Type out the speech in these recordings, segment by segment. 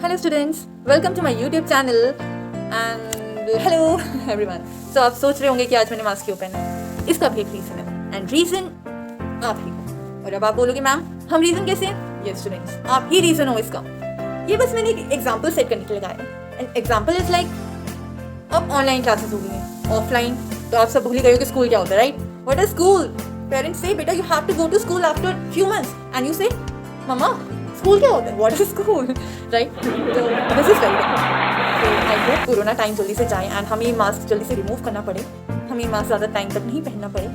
Hello students, welcome to my YouTube channel and hello everyone. So आप सोच रहे होंगे कि आज मैंने मास्क क्यों पहना है, इसका भी एक रीज़न है एंड रीज़न आप ही हो। और अब आप बोलोगे मैम हम रीज़न कैसे हैं? यस स्टूडेंट्स, आप ही रीज़न हो इसका। ये बस मैंने एक एग्जाम्पल सेट करने के लिए लगाया है एंड एग्जाम्पल इज लाइक अब ऑनलाइन क्लासेस हो गई हैं, ऑफलाइन तो आप सब भूल ही गए हो कि स्कूल क्या होता है, right? What is school? Parents से बेटा you have to go to school after few months and you say mamma school क्या होता है, व्हाट इज स्कूल, राइट? तो दिस इज वेरी तो आई होप कोरोना टाइम जल्दी से जाए एंड हमें मास्क जल्दी से रिमूव करना पड़े, हमें मास्क ज़्यादा टाइम तक नहीं पहनना पड़े।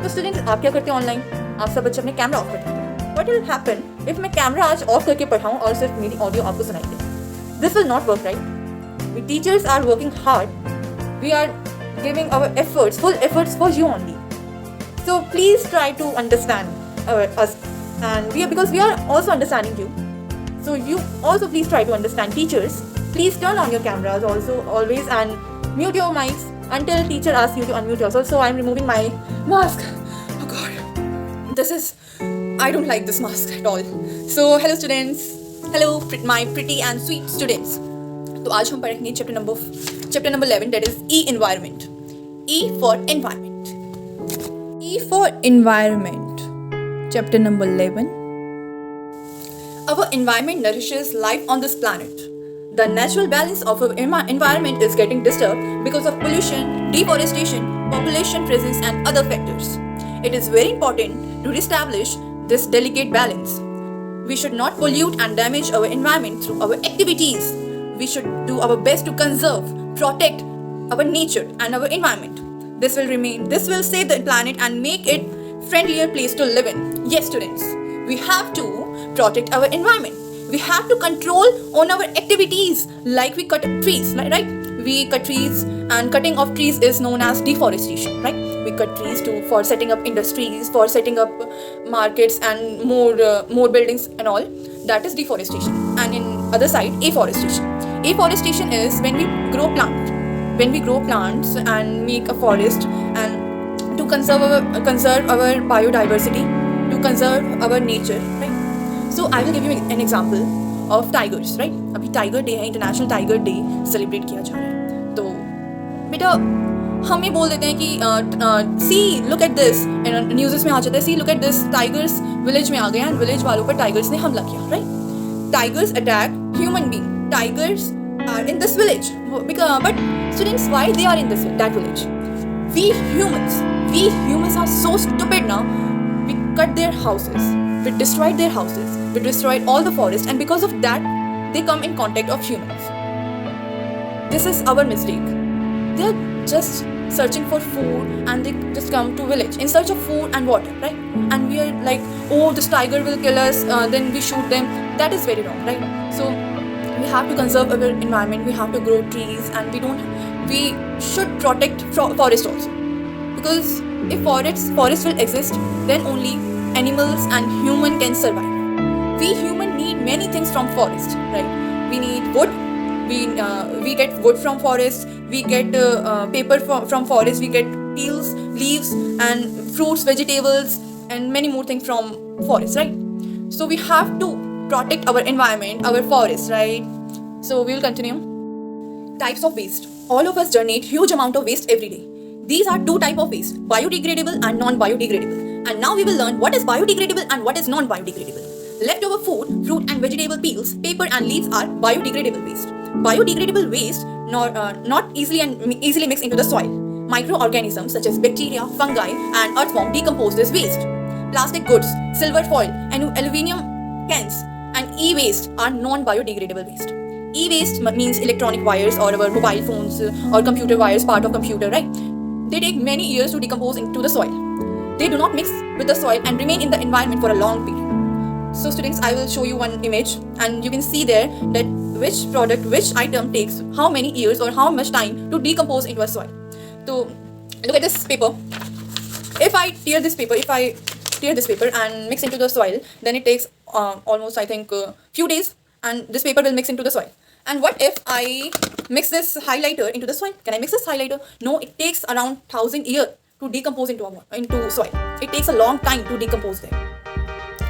तो स्टूडेंट्स आप क्या करते हैं ऑनलाइन? आप सब बच्चे अपने कैमरा ऑफ कर देते हैं। व्हाट विल हैपन इफ मैं कैमरा आज ऑफ करके पढ़ाऊँ और सिर्फ मेरी ऑडियो आपको सुनाई दे? This will not work, right? We teachers are working hard, we are giving our efforts, full efforts for you only. So please try to understand us, and because we are also understanding you. So you also please try to understand teachers. Please turn on your cameras also always and mute your mics until teacher asks you to unmute yourself. So I'm removing my mask. Oh God, I don't like this mask at all. So hello students, hello my pretty and sweet students. तो आज हम पढ़ेंगे chapter number 11 that is E environment. E for environment. E for environment. Chapter number 11. Our environment nourishes life on this planet. The natural balance of our environment is getting disturbed because of pollution, deforestation, population presence and other factors. It is very important to reestablish this delicate balance. We should not pollute and damage our environment through our activities. We should do our best to conserve, protect our nature and our environment. This will save the planet and make it friendlier place to live in. Yes, students, we have to protect our environment. We have to control on our activities like we cut trees, right? We cut trees and cutting of trees is known as deforestation, right? We cut trees for setting up industries, for setting up markets and more buildings and all. That is deforestation. And in other side, afforestation. Afforestation is when we grow plants and make a forest and to conserve our biodiversity, to conserve our nature, right? So I will give you an example of tigers, right? अभी tiger day है, international tiger day celebrate किया जा रहा है। तो बेटा हम ये बोल देते हैं कि see look at this, news में आ जाता है see look at this, tigers village में आ गए एंड विलेज वालों पर टाइगर्स ने हमला किया, right? Tigers attack human being. Tigers are in this village. But students, why they are in that village? We humans are so stupid now. We cut their houses. We destroyed their houses. We destroyed all the forest, and because of that, they come in contact of humans. This is our mistake. They are just searching for food and they just come to village in search of food and water, right? And we are like, oh, this tiger will kill us, then we shoot them. That is very wrong, right? So we have to conserve our environment, we have to grow trees, and we should protect forest also, because if forest will exist, then only animals and human can survive. We human need many things from forest, right? We need wood, we get wood from forest, we get paper from forest, we get peels, leaves and fruits, vegetables and many more things from forest, right? So we have to protect our environment, our forest, right? So we will continue. Types of waste. All of us generate huge amount of waste every day. These are two types of waste, biodegradable and non-biodegradable. And now we will learn what is biodegradable and what is non-biodegradable. Leftover food, fruit and vegetable peels, paper and leaves are biodegradable waste. Biodegradable waste not easily mix into the soil. Microorganisms such as bacteria, fungi and earthworm decompose this waste. Plastic goods, silver foil and aluminium cans and e-waste are non-biodegradable waste. E-waste means electronic wires or our mobile phones or computer wires, part of computer, right? They take many years to decompose into the soil. They do not mix with the soil and remain in the environment for a long period. So students, I will show you one image and you can see there that which item takes how many years or how much time to decompose into a soil. So look at this paper. If I tear this paper and mix into the soil, then it takes almost, I think, few days, and this paper will mix into the soil. And what if I mix this highlighter into the soil? Can I mix this highlighter? No, it takes around 1,000 years to decompose into soil. It takes a long time to decompose there.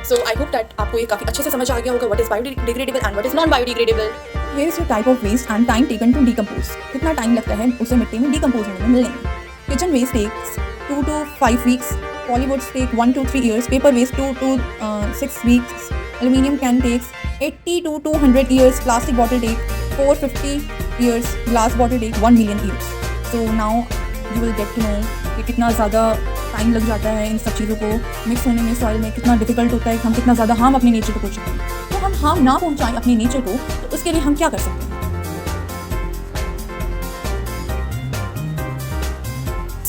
So I hope that आपको ये काफ़ी अच्छे से समझ आ गया होगा what is biodegradable and what is non biodegradable. Here is your type of waste and time taken to decompose. कितना time लगता है उसे मिट्टी में डिकम्पोज होने में मिलने में। Kitchen waste takes 2 to 5 weeks, plywoods take 1 to 3 years, paper waste 2 to 6 weeks, aluminium can takes 80 to 200 years, plastic bottle take 450 years, glass bottle take 1 million years. So now you will get to know कि कितना ज़्यादा time लग जाता है इन सब चीज़ों को mix होने में, सॉइल में कितना डिफिकल्ट होता है, हम कितना ज़्यादा हार्म अपने नेचर को पहुँचाते हैं। तो हम हार्म ना पहुँचाएं अपने नेचर को, तो उसके लिए हम क्या कर सकते हैं?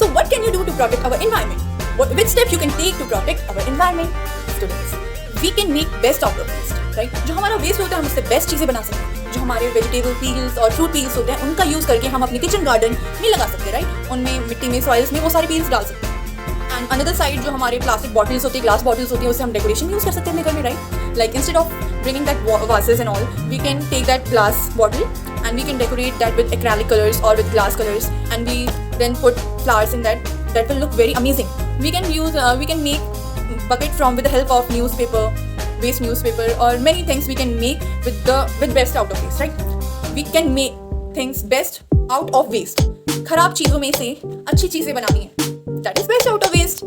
So what can you do to protect our environment? Which step you can take to protect our environment? Students, we can make best out of waste, right? जो हमारा वेस्ट होता है हम उससे बेस्ट चीज़ें बना सकते हैं। जो हमारे वेजिटेबल पील्स और फ्रूट पील्स होते हैं उनका यूज़ करके हम अपने किचन गार्डन में लगा सकते हैं, राइट? उनमें मिट्टी में सॉइल्स में वो सारे पील्स डाल सकते हैं। एंड अनदर साइड जो हमारे प्लास्टिक बॉटल्स होती है, ग्लास बॉटल्स होती है, उससे हम डेकोरेशन यूज़ कर सकते हैं अपने घर में, right? Like instead of bringing that vases and all, we can take that glass bottle and we can decorate that with acrylic colors or with glass colors, and we then put flowers in that. That will look very amazing. We can make bucket with the help of newspaper, waste newspaper, or many things we can make with best out of waste, right? We can make things best out of waste. खराब चीज़ों में से अच्छी चीज़ें बनानी है. That is best out of waste.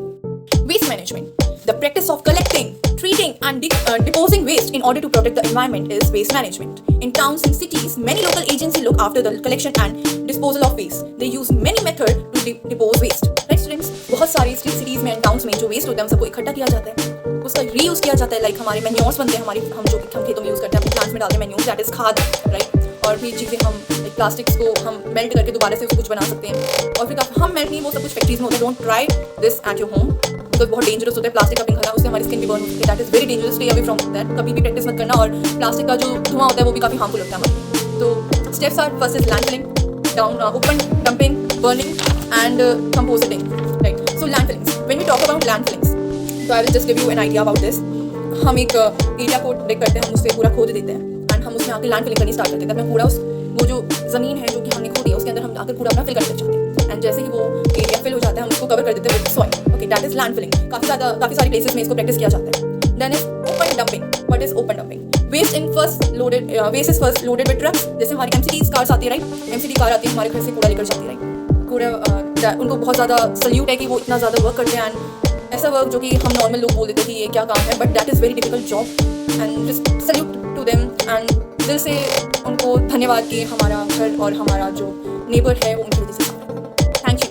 Waste management. The practice of collecting, treating and deposing waste in order to protect the environment is waste management. In towns and cities, many local agencies look after the collection and disposal of waste. They use many methods to depose waste. Right students? बहुत सारे cities में and towns में जो waste होता है हम सबको इकट्ठा किया जाता है, उसका reuse किया जाता है। लाइक हमारे manures बनते हैं, हम खेतों में यूज़ करते हैं, अपने प्लांट्स में डालते हैं manures, that is खाद, राइट? और भी चीज़ें हम प्लास्टिक्स को हम मेल्ट करके दोबारा से उसको कुछ बना सकते हैं। और फिर हम मेल्ट नहीं, वो सब कुछ फैक्ट्रीज में होता है। Don't try this at your home because बहुत डेंजरस होता है। प्लास्टिक का पिघलना, उससे हमारी स्किन भी बर्न होती है। That is very dangerous, stay away from that. कभी भी प्रैक्टिस मत करना। और प्लास्टिक का जो धुआं होता है वो भी काफ़ी हार्मफुल होता है हमारे। तो steps are first is landfilling, down open dumping, burning and composting, right? So landfillings, when we talk about landfillings, तो I will just give you an idea about this. हम एक एरिया को डिक करते हैं, हम उससे पूरा खोद देते हैं एंड हम उसमें आके लैंडफिलिंग करनी स्टार्ट करते हैं। अपना पूरा वो जो ज़मीन है जो कि हमने खोदी है उसके अंदर हम आकर कूड़ा अपना फिल करना चाहते हैं। एंड जैसे ही वो एरिया फिल हो जाता है हम उसको कवर कर देते हैं with soil. Okay, that is landfilling. काफ़ी सारी प्लेसेस में इसको प्रैक्टिस किया जाता है। Then is open dumping. What is open dumping? Waste is first loaded with trucks. जैसे हमारी एमसीडी कार्स आती है, राइट? एमसीडी कार आती है, हमारे घर से कूड़ा लेकर जाती है, राइट? कूड़ा उनको बहुत ज़्यादा सल्यूट है कि वो इतना ज़्यादा वर्क करते हैं। एंड ऐसा वर्क जो कि हम नॉर्मल लोग बोल देते हैं कि ये क्या काम है, but that is very difficult job and just salute to them and दिल से उनको धन्यवाद कि हमारा घर और हमारा जो नेबर है वो उनकी वजह से। Thank you.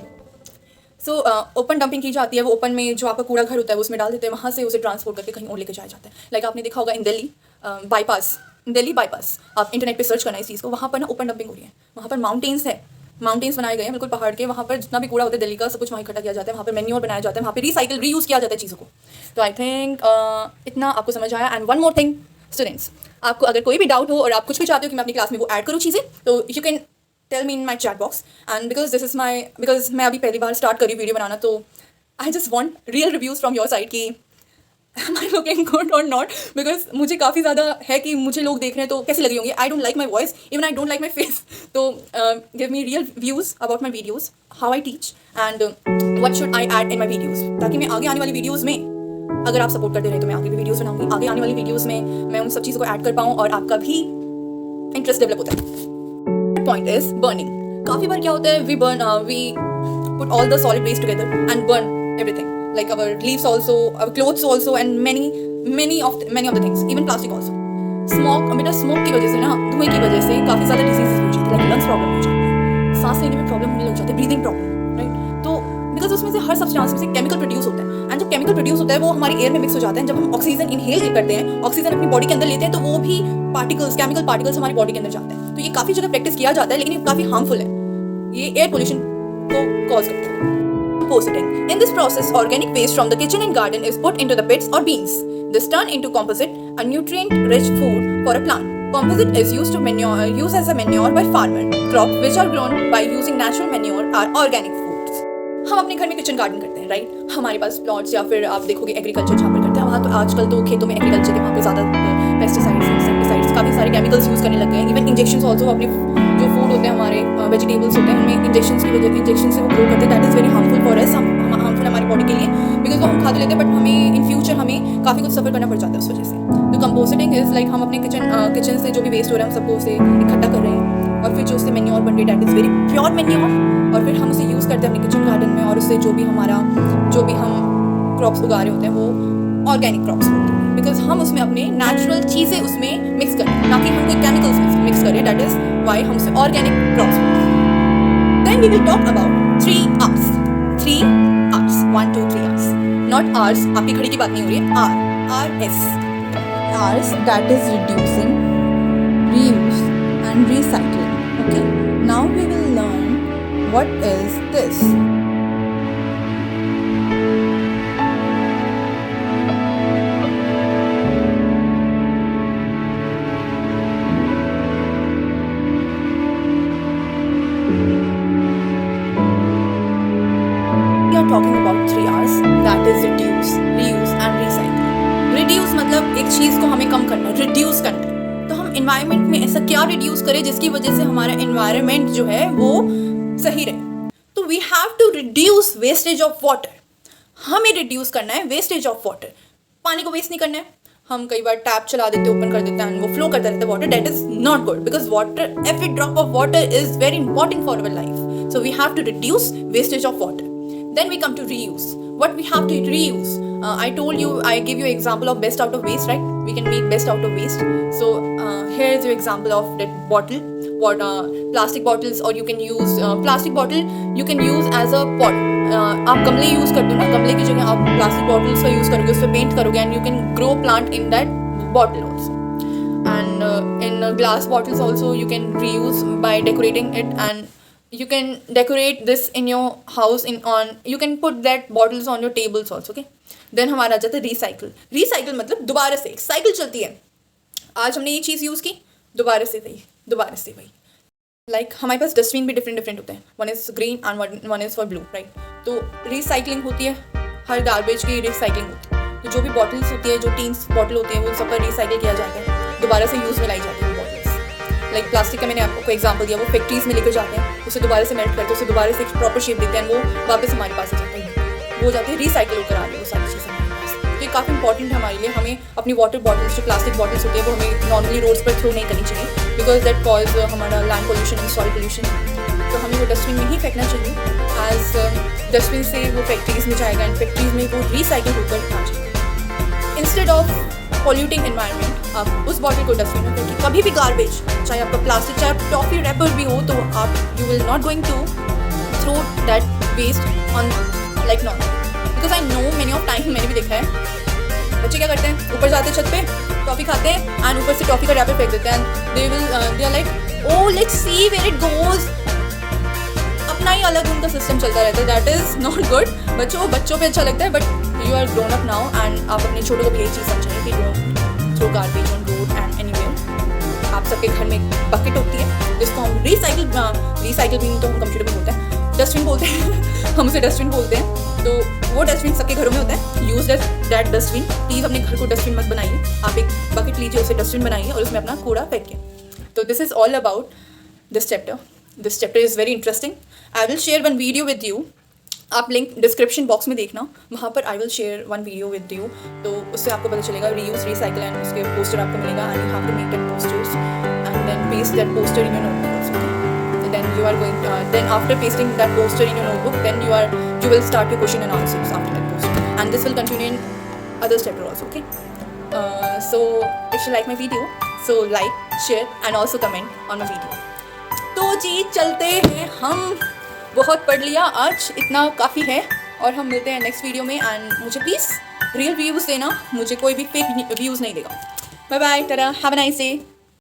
So open dumping की जाती है। वो ओपन में जो आपका कूड़ा घर होता है वो उसमें डाल देते हैं, वहाँ से उसे ट्रांसपोर्ट करके कहीं और लेकर जाया जाता है। लाइक आपने देखा होगा इन दिल्ली बाईपास, आप इंटरनेट पे सर्च करना इस चीज़ को, वहाँ पर ना ओपन डंपिंग हो रही है। वहाँ पर माउंटेन्स बनाए गए हैं बिल्कुल पहाड़ के। वहाँ पर जितना भी कूड़ा होता है दिल्ली का सब कुछ वहाँ इकट्ठा किया जाता है। वहाँ पर मैन्योर बनाया जाता है, वहाँ पर रीयूज़ किया जाता है चीज़ों को। तो आई थिंक इतना आपको समझ आया। And one more thing students, आपको अगर कोई भी डाउट हो और आप कुछ भी चाहते हो कि मैं अपनी क्लास में वो ऐड करूँ चीज़ें, तो you can tell me in my chat box. And because मैं अभी पहली बार स्टार्ट करी वीडियो बनाना, तो I just want real reviews from your side कि am I looking good or not? Because मुझे काफ़ी ज़्यादा है कि मुझे लोग देख रहे हैं तो कैसे लगी होंगी। I don't like my voice, even I don't like my face. तो give me real views about my videos, how I teach and what should I add in my videos, ताकि मैं आगे आने वाली वीडियोज़ में, अगर आप सपोर्ट करते रहे तो मैं आगे भी वीडियोज़ बनाऊंगी। आगे आने वाली वीडियोज़ में मैं उन सब चीज़ों को ऐड कर पाऊँ और आपका भी इंटरेस्ट डेवलप होता है। Point is burning. काफ़ी बार क्या होता है, we put all the solid waste together and burn everything, like our leaves also, our clothes also, and many of the things, even plastic also. Smoke की वजह से ना, धुएं की वजह से काफ़ी ज़्यादा डिजीजेस हो जाती है, लाइक लंग्स प्रॉब्लम हो जाती है, सांस लेने में प्रॉब्लम होने लग जाती है, ब्रीदिंग प्रॉब्लम, राइट? तो बिकॉज उसमें से हर सब्सटेंस में से केमिकल प्रोड्यूस होता है एंड जब केमिकल प्रोड्यूस होता है वो हमारी एयर में मिक्स हो जाता है। जब हम ऑक्सीजन इनहेल करते हैं, ऑक्सीजन अपनी बॉडी के अंदर लेते हैं, तो वो भी केमिकल पार्टिकल्स हमारी बॉडी के अंदर जाते हैं। तो ये काफ़ी जगह प्रैक्टिस किया जाता है, लेकिन ये काफ़ी हार्मफुल है, ये एयर पोल्यूशन को कॉज करता है। Composting. In this process, organic waste from the kitchen and garden is put into the pits or beans. This turn into composite, a nutrient-rich food for a plant. Composite is used as a manure by farmer. Crops which are grown by using natural manure are organic foods. हम अपने घर में kitchen garden करते हैं, right? हमारे पास plots या फिर आप देखोगे एग्रीकल्चर जहाँ पर करते हैं, वहाँ तो आजकल तो खेतों में एग्रीकल्चर के वहाँ पे ज़्यादा पेस्टिसाइड्स, इंसेक्टिसाइड्स, काफ़ी सारे केमिकल्स यूज़ करने लग गए हैं। इवन इंजेक्शंस ऑल्सो, अपने जो फूड होते हैं हमारे वेजिटेबल्स होते हैं उनमें इंजेक्शन से वो ग्रो करते हैं। That is very harmful for us, harmful harmful है हमारी बॉडी के लिए, बिकॉज वो हम खा तो लेते हैं बट हमें इन फ्यूचर हमें काफ़ी कुछ सफ़र करना पड़ जाता है उस वजह से। तो कंपोस्टिंग इज़ लाइक हम अपने किचन से जो भी वेस्ट हो रहा है हम सबको उसे इकट्ठा कर रहे हैं और फिर जो उससे मैन्योर बन रही है, that is very pure manure, और फिर हम उसे यूज़ करते हैं अपने किचन गार्डन में, और उससे जो भी हम क्रॉप्स उगा रहे होते हैं वो ऑर्गेनिक क्रॉप्स होते हैं, बिकॉज हम उसमें अपने नेचुरल चीज़ें उसमें मिक्स करें, ना कि हम कोई केमिकल्स मिक्स करें, डैट इज़ वाई हम उसे ऑर्गेनिक क्रॉप्स बोलते हैं। Then we will talk about 3 R's, 1 2 3 R's, not R's, आपकी घड़ी की बात नहीं हो रही है, RS, R's, that is reducing, reuse and recycling. Okay, now we will learn what is this. Talking about 3 R's, that is reduce, reuse and recycle. Reduce मतलब एक चीज़ को हमें कम करना, reduce करना है। तो हम environment में ऐसा क्या reduce करें जिसकी वजह से हमारा environment जो है वो सही रहे। तो we have to reduce wastage of water. हमें reduce करना है wastage of water. पानी को waste नहीं करना है। हम कई बार टैप चला देते हैं, ओपन कर देते हैं, वो फ्लो करता रहता है water, that is not good because water, every drop of water is very important for our life. So we have to reduce wastage of water. Then we come to reuse. What we have to reuse? I told you, I give you example of best out of waste, right? We can make best out of waste. So here is your example of that bottle, plastic bottles, or you can use plastic bottle. You can use as a pot. आप गमले use करते हो ना, गमले की जगह आप plastic bottles का यूज़ करोगे, उस पर पेंट करोगे, and you can grow plant in that bottle also. And in glass bottles also you can reuse by decorating it, and you can decorate this in your house you can put that bottles on your tables also. Okay, then हमारा आ जाता है recycle मतलब दोबारा से एक cycle चलती है. आज हमने ये चीज़ यूज़ की, दोबारा से वही. लाइक हमारे पास डस्टबिन भी डिफरेंट होते हैं, one is green and one is for blue, right. तो रिसाइकलिंग होती है, हर गार्बेज की रिसाइकलिंग होती है. तो जो भी बॉटल्स होती है, जो टीन्स बॉटल होती है, वो सब पर रिसाइकिल किया जाता है, दोबारा से यूज़ में लाई जाती है बॉटल्स. लाइक प्लास्टिक का मैंने आपको एग्जांपल दिया, वो फैक्ट्रीज में लेकर जाते हैं, उसे दोबारा से मेल्ट करके उसे दोबारा से एक प्रॉपर शेप देते हैं, वो वापस हमारे पास आ जाता है, वो जाती है रिसाइकिल होकर आ रही है वो सारी चीज़ें हमारे पास. तो ये काफ़ी इंपॉर्टेंट है हमारे लिए. हमें अपनी वाटर बॉटल्स, जो प्लास्टिक बॉटल्स होती है, वो हमें नॉर्मली रोड्स पर थ्रो नहीं करनी चाहिए, बिकॉज दैट कॉज हमारा land pollution and soil pollution. तो हमें वो डस्टबिन में ही फेंकना चाहिए, एज डस्टबिन से वो फैक्ट्रीज में जाएगा एंड फैक्ट्रीज में वो रिसाइकिल होकर आ जाएगा. इंस्टेड ऑफ पॉल्यूटिंग एनवायरनमेंट, आप उस बॉटल को डस्टबिन में फेंकिए. कभी भी गार्बेज, चाहे आपका प्लास्टिक, चाहे आप टॉफी रैपर भी हो, तो आप you will not going to throw that waste on like not, because I know many of time, मैंने भी देखा है बच्चे क्या करते हैं, ऊपर जाते हैं छत पे, टॉफी खाते हैं एंड ऊपर से टॉफी का रैपर फेंक देते हैं. They are like oh let's see where it goes. अपना ही अलग उनका सिस्टम चलता रहता है, दैट इज़ नॉट गुड. बच्चों पे अच्छा लगता है, but you are grown up now and आप अपने छोटों को भी यही चीज़ समझाएं कि don't throw garbage on road and anywhere. आप सबके घर में एक बकेट होती है जिसको हम रिसाइकिल भी तो हम कंप्यूटर में बोलते हैं, डस्टबिन बोलते हैं हम उसे डस्टबिन बोलते हैं. तो वो डस्टबिन सबके घरों में होता है. Use that dustbin. प्लीज़ अपने घर को डस्टबिन मत बनाइए, आप एक बकेट लीजिए, उसे डस्टबिन बनाइए और उसमें अपना कूड़ा फेंकिए. तो this is all about this chapter. This chapter is very interesting. I will share one video with you. आप लिंक डिस्क्रिप्शन बॉक्स में देखना, वहाँ पर I will share one video with you. तो उससे आपको पता चलेगा रीयूज, रिसाइकल एंड उसके पोस्टर आपको मिलेगा, and you have to make that posters and then paste that poster in your notebook. Then you are going then after pasting that poster in your notebook, then you will start your question and answers after that poster, and this will continue in other chapter also. Okay, so if you like my video, so like, share and also comment on my video. तो जी चलते हैं, हम बहुत पढ़ लिया आज, इतना काफ़ी है, और हम मिलते हैं नेक्स्ट वीडियो में. एंड मुझे प्लीज़ रियल व्यूज़ देना, मुझे कोई भी फेक व्यूज़ नहीं देगा. Bye bye, tata, have a nice day.